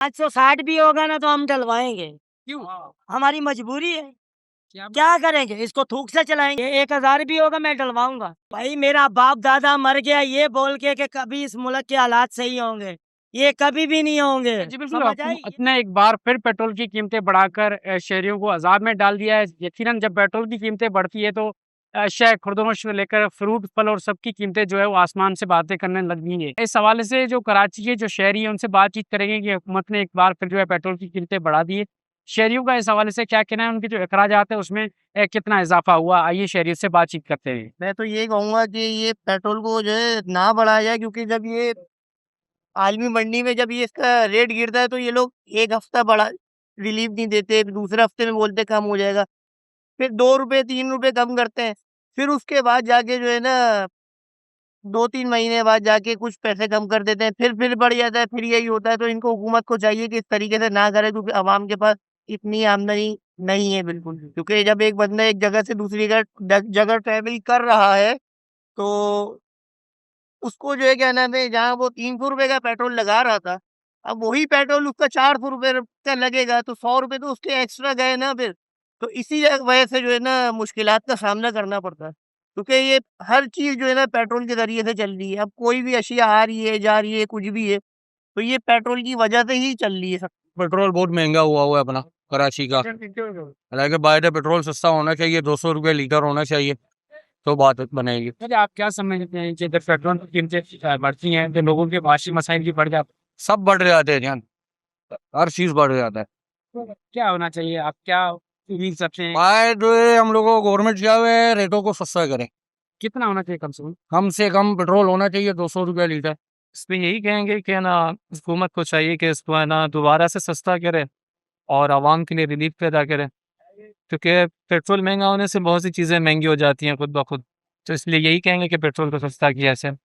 560 भी होगा ना तो हम डलवाएंगे। क्यों? हमारी मजबूरी है। क्या क्या करेंगे, इसको थूक से चलाएंगे। 1000 भी होगा मैं डलवाऊंगा। भाई मेरा बाप दादा मर गया ये बोल के कि कभी इस मुल्क के हालात सही होंगे, ये कभी भी नहीं होंगे। जी बिल्कुल, समझ आई? हुकूमत ने एक बार फिर पेट्रोल की कीमतें बढ़ाकर शहरियों को अज़ाब में डाल दिया है। यकीनन जब पेट्रोल की कीमतें बढ़ती है तो अशिया खुर्दनोश से लेकर फ्रूट, फल और सबकी कीमतें जो है वो आसमान से बातें करने लगती हैं। इस हवाले से जो कराची के जो शहरी हैं उनसे बातचीत करेंगे कि हुकूमत ने एक बार फिर जो है पेट्रोल की कीमतें बढ़ा दी है। शहरियों का इस हवाले से क्या कहना है, उनके जो अखराजात है उसमें कितना इज़ाफ़ा हुआ? आइए शहरियों से बातचीत करते हैं। मैं तो ये कहूँगा कि ये पेट्रोल को जो है ना बढ़ाया जाए, क्योंकि जब ये आलमी मंडी में जब ये इसका रेट गिरता है तो ये लोग 1 हफ्ता बढ़ा रिलीफ नहीं देते, दूसरे हफ्ते में बोलते कम हो जाएगा। फिर 2 रुपए 3 रुपए कम करते हैं। फिर उसके बाद जाके जो है ना 2-3 महीने बाद जाके कुछ पैसे कम कर देते हैं, फिर बढ़ जाता है, फिर यही होता है। तो इनको हुकूमत को चाहिए कि इस तरीके से ना करे, क्योंकि अवाम के पास इतनी आमदनी नहीं है बिल्कुल भी। क्योंकि जब एक बंदा एक जगह से दूसरी जगह ट्रैवल कर रहा है, तो उसको जो है क्या नाम है, जहाँ वो 300 रुपए का पेट्रोल लगा रहा था, अब वही पेट्रोल उसका 400 रुपए का लगेगा, तो 100 रुपए तो उसके एक्स्ट्रा गए ना फिर। तो इसी वजह से जो है ना मुश्किलात का सामना करना पड़ता है। क्योंकि ये हर चीज़ जो है ना पेट्रोल के ज़रिए से चल रही है। अब कोई भी अशिया आ रही है, जा रही है, कुछ भी है, तो ये पेट्रोल की वजह से ही चल रही है सब। पेट्रोल बहुत महंगा हुआ है अपना कराची का। हालांकि बाहर पेट्रोल सस्ता होना चाहिए, 200 रुपये लीटर होना चाहिए तो बात बनेगी। अच्छा, आप क्या समझते हैं कि जब पेट्रोल की कीमतें बढ़ती हैं तो लोगों के माशी मसाइल भी बढ़ जाते सब बढ़ जाते हैं जान, हर चीज बढ़ जाता है। हैं? तो क्या होना चाहिए? आप क्या उम्मीद करते हैं? बाहर जो है हम लोगों को गवर्नमेंट जो है रेटों को सस्ता करे, कितना होना चाहिए कम से कम? कम से कम पेट्रोल होना चाहिए 200 रुपये लीटर। इसमें यही कहेंगे कि ना हुकूमत को चाहिए कि इसको है ना दोबारा से सस्ता करे और आवाम के लिए रिलीफ पैदा करे, क्योंकि पेट्रोल महंगा होने से बहुत सी चीज़ें महंगी हो जाती हैं खुद ब खुद। तो इसलिए यही कहेंगे कि पेट्रोल को सस्ता किया जाए।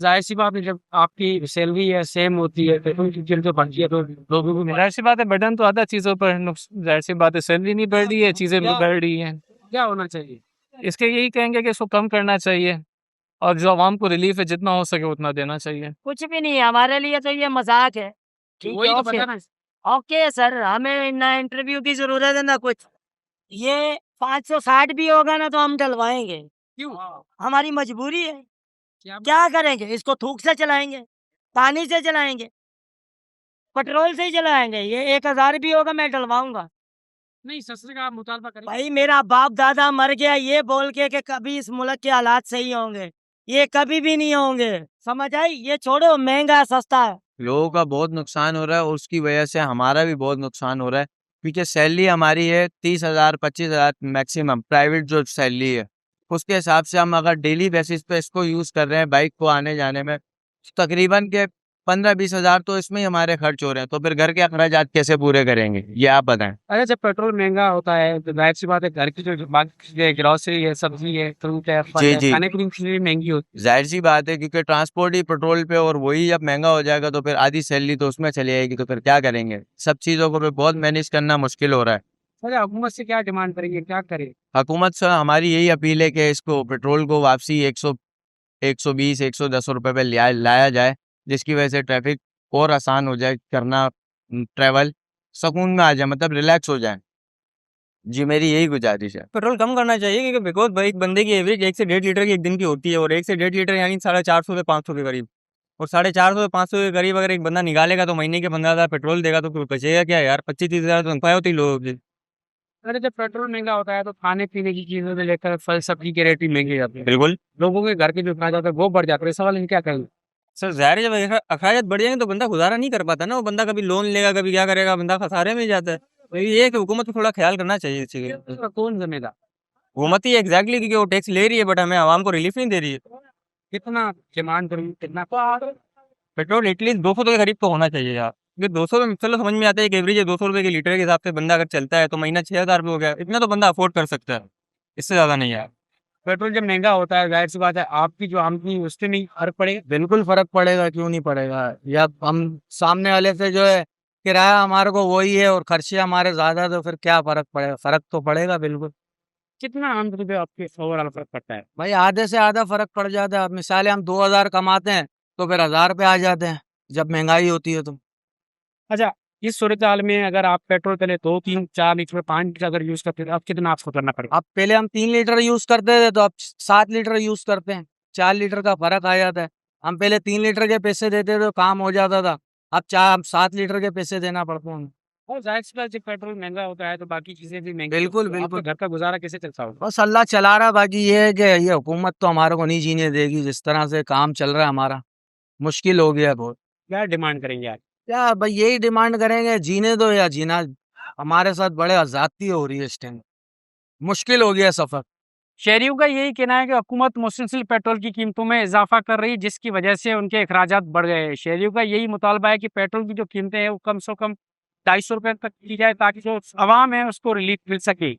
जाहिर सी बात है, जब आपकी सैलरी है सेम होती है, पेट्रोल की कीमत बढ़ती है तो लोगों को जाहिर सी बात है बर्डन तो आधा चीज़ों पर जाहिर सी बात है, सैलरी नहीं बढ़ रही है, चीज़ें भी बढ़ रही हैं। क्या होना चाहिए? इसके यही कहेंगे कि इसको कम करना चाहिए और जो आवाम को रिलीफ है जितना हो सके उतना देना चाहिए। कुछ भी नहीं है हमारे लिए, तो ये मजाक है। ठीक वही है, तो ओके। बताना। ओके सर, हमें ना इंटरव्यू की जरूरत है ना कुछ। ये 560 भी होगा ना तो हम डलवाएंगे। क्यों? हमारी मजबूरी है। क्या? क्या करेंगे, इसको थूक से चलाएंगे, पानी से चलाएंगे, पेट्रोल से ही चलाएंगे। ये 1000 भी होगा मैं डलवाऊंगा। नहीं, सस्ते का आप मुतालबा करें। भाई मेरा बाप दादा मर गया ये बोल के कि कभी इस मुल्क के हालात सही होंगे, ये कभी भी नहीं होंगे। समझ आई? ये छोड़ो महंगा सस्ता है। लोगों का बहुत नुकसान हो रहा है और उसकी वजह से हमारा भी बहुत नुकसान हो रहा है, क्योंकि सैलरी हमारी है 30,000 25,000 मैक्सिमम प्राइवेट जो सैलरी है, उसके हिसाब से हम अगर डेली बेसिस पे इसको यूज़ कर रहे हैं बाइक को आने जाने में, तकरीबन के 15-20 हज़ार तो इसमें ही हमारे खर्च हो रहे हैं। तो फिर घर के अखराजात कैसे पूरे करेंगे, ये आप बताएं। अरे जब पेट्रोल महंगा होता है तो जाहिर सी बात है घर की जो बाकी ग्रोसरी है, सब्जी है, फ्रूट है, फल जी है, जी, खाने पीने की चीजें भी महंगी होती जाहिर सी बात है, क्योंकि ट्रांसपोर्ट ही पेट्रोल पे, और वही जब महंगा हो जाएगा तो फिर आधी सैलरी तो उसमें चली जाएगी। तो फिर क्या करेंगे, सब चीज़ों को फिर बहुत मैनेज करना मुश्किल हो रहा है। है। अरे हुकूमत से क्या डिमांड करेंगे, क्या करे? हुकूमत से हमारी यही अपील है कि इसको पेट्रोल को वापसी 120 110 रुपए पे लाया जाए, जिसकी वजह से ट्रैफिक और आसान हो जाए करना, ट्रैवल सुकून में आ जाए, मतलब रिलैक्स हो जाए। जी मेरी यही गुजारिश है। पेट्रोल कम करना चाहिए, क्योंकि बिकॉज भाई एक बंदे की एवरेज 1 से 1.5 लीटर की एक दिन की होती है, और 1 से 1.5 लीटर यानी 450 से 500 के करीब। और 450 से 500 के करीब अगर एक बंदा निकालेगा तो महीने के 15,000 पेट्रोल देगा, तो फिर बचेगा क्या यार? 25-30 हज़ार तो तनख्वाह होती है लोगों की। अरे जब पेट्रोल महंगा होता है तो खाने पीने की चीजों से लेकर फल सब्जी के रेट भी महंगे हो जाते हैं। बिल्कुल लोगों के घर के जो अखराज है वो बढ़ जाते हैं। इस सवाल में क्या करेंगे? सर, ज़ाहिर है जब अखराजात बढ़ जाएंगे तो बंदा गुजारा नहीं कर पाता ना, वो बंदा कभी लोन लेगा, कभी क्या करेगा, बंदा खसारे में ही जाता है। तो ये है कि हुकूमत को थोड़ा ख्याल करना चाहिए इस चीज़ का। इसका कौन जिम्मेदार? हुकूमत ही एग्जैक्टली, क्योंकि वो टैक्स ले रही है बट हमें आवाम को रिलीफ नहीं दे रही है। कितना डिमांड करेंगे, कितना? पेट्रोल एटलीस्ट 200 के करीब तो होना चाहिए यार, क्योंकि 200 में चलो समझ में आता है, एक एवरेज है 200 रुपये के लीटर के हिसाब से बंदा अगर चलता है तो महीना 6,000 रुपये हो गया, इतना तो बंदा अफोर्ड कर सकता है, इससे ज़्यादा नहीं यार। पेट्रोल जब महंगा होता है जाहिर सी बात है आपकी जो आमदनी है उससे नहीं फर्क पड़ेगा। बिल्कुल फर्क पड़ेगा, क्यों नहीं पड़ेगा। या हम सामने वाले से जो है किराया हमारे को वही है और खर्चे हमारे ज्यादा, तो फिर क्या फर्क पड़ेगा? फर्क तो पड़ेगा बिल्कुल। कितना आमदनी पे आपके ओवरऑल फर्क पड़ता है? भाई आधे से आधा फर्क पड़ जाता है। अब मिसाल हम 2,000 कमाते हैं तो फिर 1,000 पे आ जाते हैं जब महंगाई होती है तो। अच्छा, इस सूरत हाल में अगर आप पेट्रोल पहले 2, 3, 4 लीटर, 5 लीटर अगर यूज़ करते थे, अब कितना आपको करना पड़ेगा? अब पहले हम 3 लीटर यूज़ करते थे, तो अब 7 लीटर यूज़ करते हैं। 4 लीटर का फ़र्क आ जाता है। हम पहले 3 लीटर के पैसे देते थे, तो काम हो जाता था। अब 7 लीटर के पैसे देना पड़ते हैं हमें। और ज़ाहिर-सी बात है, जब पेट्रोल महँगा होता है, तो बाकी चीज़ें भी महँगी बिल्कुल, होती हैं। आपका बिल्कुल। घर का गुज़ारा कैसे चलता होगा? बस अल्लाह चला रहा है, बाकी ये है कि ये हुकूमत तो हमारे को नहीं जीने देगी, जिस तरह से काम चल रहा है हमारा, मुश्किल हो गया है बहुत। क्या डिमांड करेंगे आप? क्या भाई यही डिमांड करेंगे, जीने दो या जीना हमारे साथ बड़े ज़्यादती हो रही है इस टाइम। मुश्किल हो गया है सफ़र। शहरियों का यही कहना है कि हुकूमत मुसलसल पेट्रोल की कीमतों में इजाफा कर रही है, जिसकी वजह से उनके अखराजात बढ़ गए हैं। शहरियों का यही मुतालबा है कि पेट्रोल की जो कीमतें हैं वो कम से कम ₹250 तक की जाए, ताकि जो आवाम है उसको रिलीफ मिल सके।